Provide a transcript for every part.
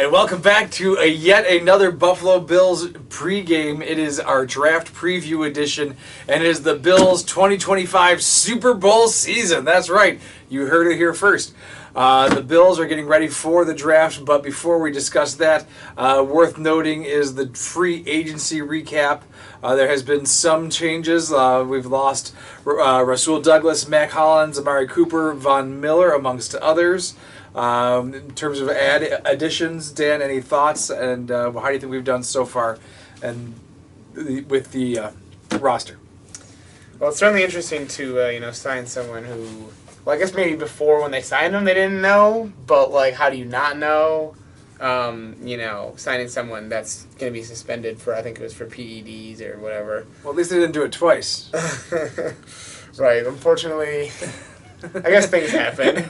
And welcome back to yet another Buffalo Bills pregame. It is our draft preview edition, and it is the Bills 2025 Super Bowl season. That's right. You heard it here first. The Bills are getting ready for the draft, but before we discuss that, worth noting is the free agency recap. There has been some changes. We've lost Rasul Douglas, Mac Hollins, Amari Cooper, Von Miller, amongst others. In terms of additions, Dan, any thoughts? And how do you think we've done so far and with the roster? Well, it's certainly interesting to sign someone who, well, I guess maybe before when they signed him they didn't know, but like how do you not know? Signing someone that's going to be suspended for, I think it was for PEDs or whatever. Well, at least they didn't do it twice. Right. Unfortunately, I guess things happen.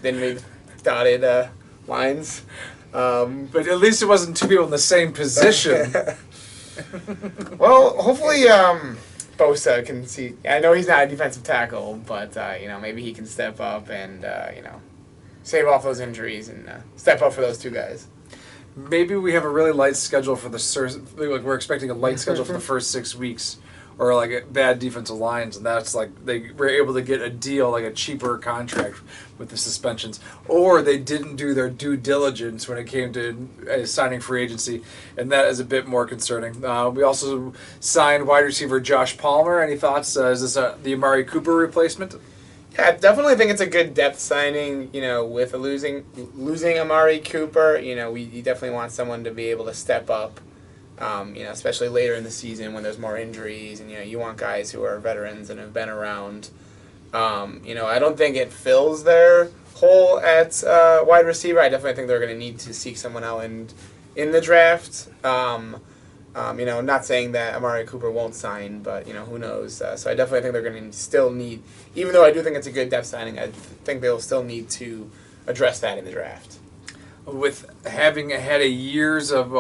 Then we dotted lines. But at least it wasn't two people in the same position. Well, hopefully Bosa can see. I know he's not a defensive tackle, but maybe he can step up and save off those injuries and step up for those two guys. Maybe we have a really light schedule for we're expecting a light schedule for the first 6 weeks, or like bad defensive lines, and that's like they were able to get a deal, like a cheaper contract with the suspensions, or they didn't do their due diligence when it came to signing free agency, and that is a bit more concerning. We also signed wide receiver Josh Palmer. Any thoughts? Is this the Amari Cooper replacement? Yeah, I definitely think it's a good depth signing, with losing Amari Cooper. You definitely want someone to be able to step up, especially later in the season when there's more injuries, and, you want guys who are veterans and have been around. I don't think it fills their hole at wide receiver. I definitely think they're going to need to seek someone out in the draft. Not saying that Amari Cooper won't sign, but, who knows. So I definitely think they're going to still need, even though I do think it's a good depth signing, I think they'll still need to address that in the draft. With having had years of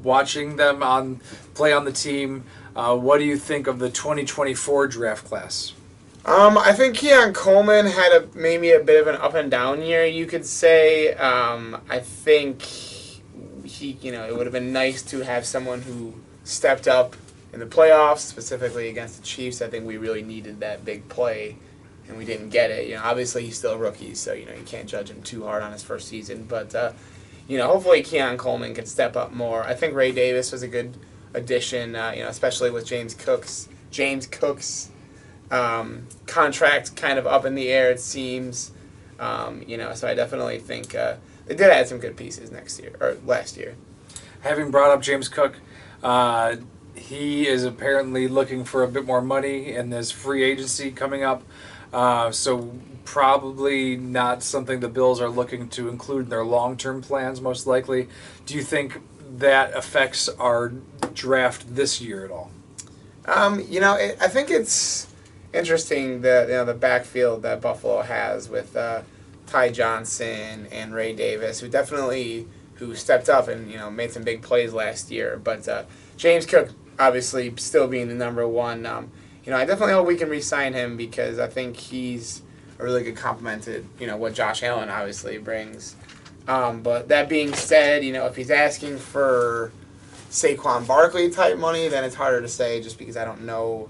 watching them play on the team, what do you think of the 2024 draft class? I think Keon Coleman had maybe a bit of an up and down year, you could say. I think it would have been nice to have someone who stepped up in the playoffs, specifically against the Chiefs. I think we really needed that big play, and we didn't get it. Obviously he's still a rookie, so you can't judge him too hard on his first season. But hopefully Keon Coleman can step up more. I think Ray Davis was a good addition, especially with James Cook's contract kind of up in the air, it seems. So I definitely think they did add some good pieces last year. Having brought up James Cook, he is apparently looking for a bit more money, and there's free agency coming up. So probably not something the Bills are looking to include in their long-term plans, most likely. Do you think that affects our draft this year at all? I think it's interesting that the backfield that Buffalo has with Ty Johnson and Ray Davis, who stepped up and made some big plays last year. But James Cook obviously still being the number one. I definitely hope we can re-sign him because I think he's a really good complement to what Josh Allen obviously brings. But that being said, if he's asking for Saquon Barkley type money, then it's harder to say just because I don't know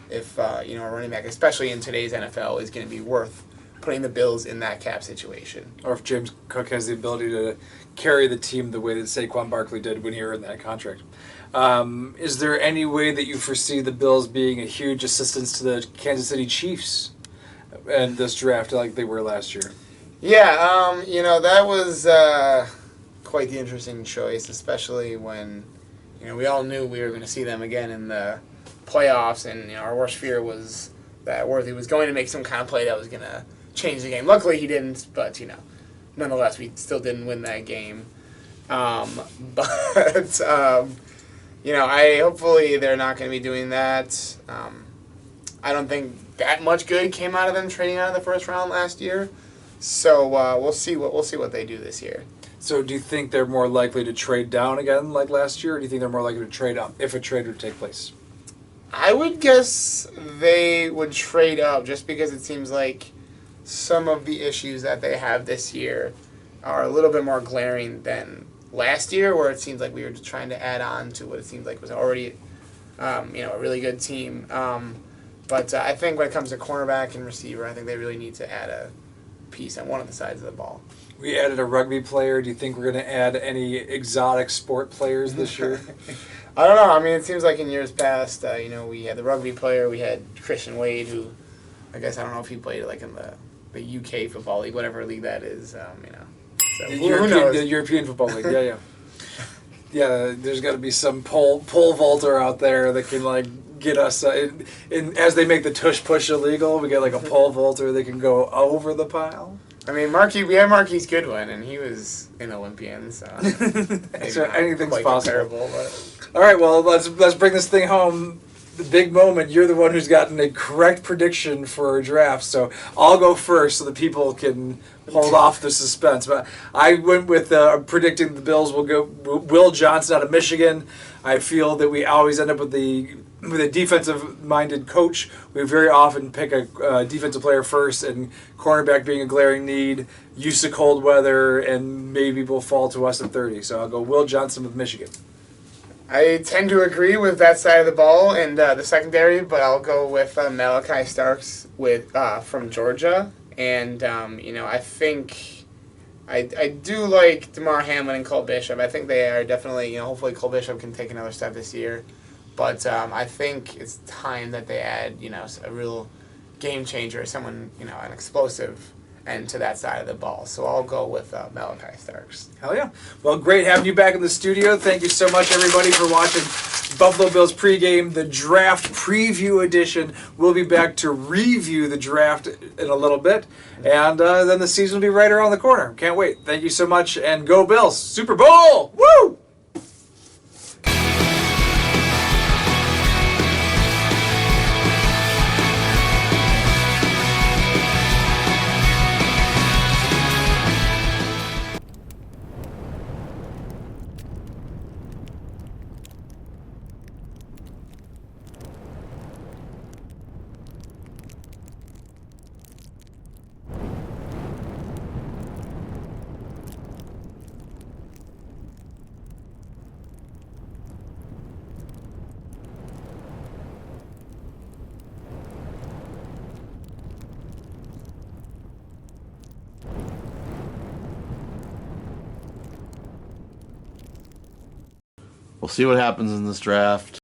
if a running back, especially in today's NFL, is going to be worth putting the Bills in that cap situation. Or if James Cook has the ability to carry the team the way that Saquon Barkley did when he earned that contract. Is there any way that you foresee the Bills being a huge assistance to the Kansas City Chiefs in this draft like they were last year? Yeah, that was quite the interesting choice, especially when we all knew we were going to see them again in the playoffs, and our worst fear was that Worthy was going to make some kind of play that was going to change the game. Luckily he didn't, but nonetheless we still didn't win that game. Hopefully they're not going to be doing that. I don't think that much good came out of them trading out of the first round last year. So we'll see what they do this year. So do you think they're more likely to trade down again like last year, or do you think they're more likely to trade up if a trade would take place? I would guess they would trade up just because it seems like some of the issues that they have this year are a little bit more glaring than last year, where it seems like we were just trying to add on to what it seemed like was already, a really good team. But I think when it comes to cornerback and receiver, I think they really need to add a piece on one of the sides of the ball. We added a rugby player. Do you think we're going to add any exotic sport players this year? I don't know. I mean, it seems like in years past, we had the rugby player. We had Christian Wade, who I guess I don't know if he played like in the UK football league, whatever league that is. So who knows? The European Football League. Yeah. Yeah, there's got to be some pole vaulter out there that can get us as they make the tush push illegal. We get like a pole vaulter that can go over the pile. I mean, we have Marquise Goodwin, and he was an Olympian, so so anything's possible. But. All right, well let's bring this thing home. The big moment. You're the one who's gotten a correct prediction for our draft, so I'll go first so the people can hold off the suspense. But I went with predicting the Bills will go Will Johnson out of Michigan. I feel that we always end up with a defensive-minded coach. We very often pick a defensive player first, and cornerback being a glaring need, use of cold weather, and maybe will fall to us at 30. So I'll go Will Johnson with Michigan. I tend to agree with that side of the ball and the secondary, but I'll go with Malaki Starks from Georgia. And, I think I do like Damar, Hamlin, and Cole Bishop. I think they are definitely, hopefully Cole Bishop can take another step this year. But I think it's time that they add, a real game changer, someone, an explosive end to that side of the ball. So I'll go with Malaki Starks. Hell yeah. Well, great having you back in the studio. Thank you so much, everybody, for watching Buffalo Bills pregame, the draft preview edition. We'll be back to review the draft in a little bit. And then the season will be right around the corner. Can't wait. Thank you so much, and go Bills. Super Bowl! Woo! We'll see what happens in this draft.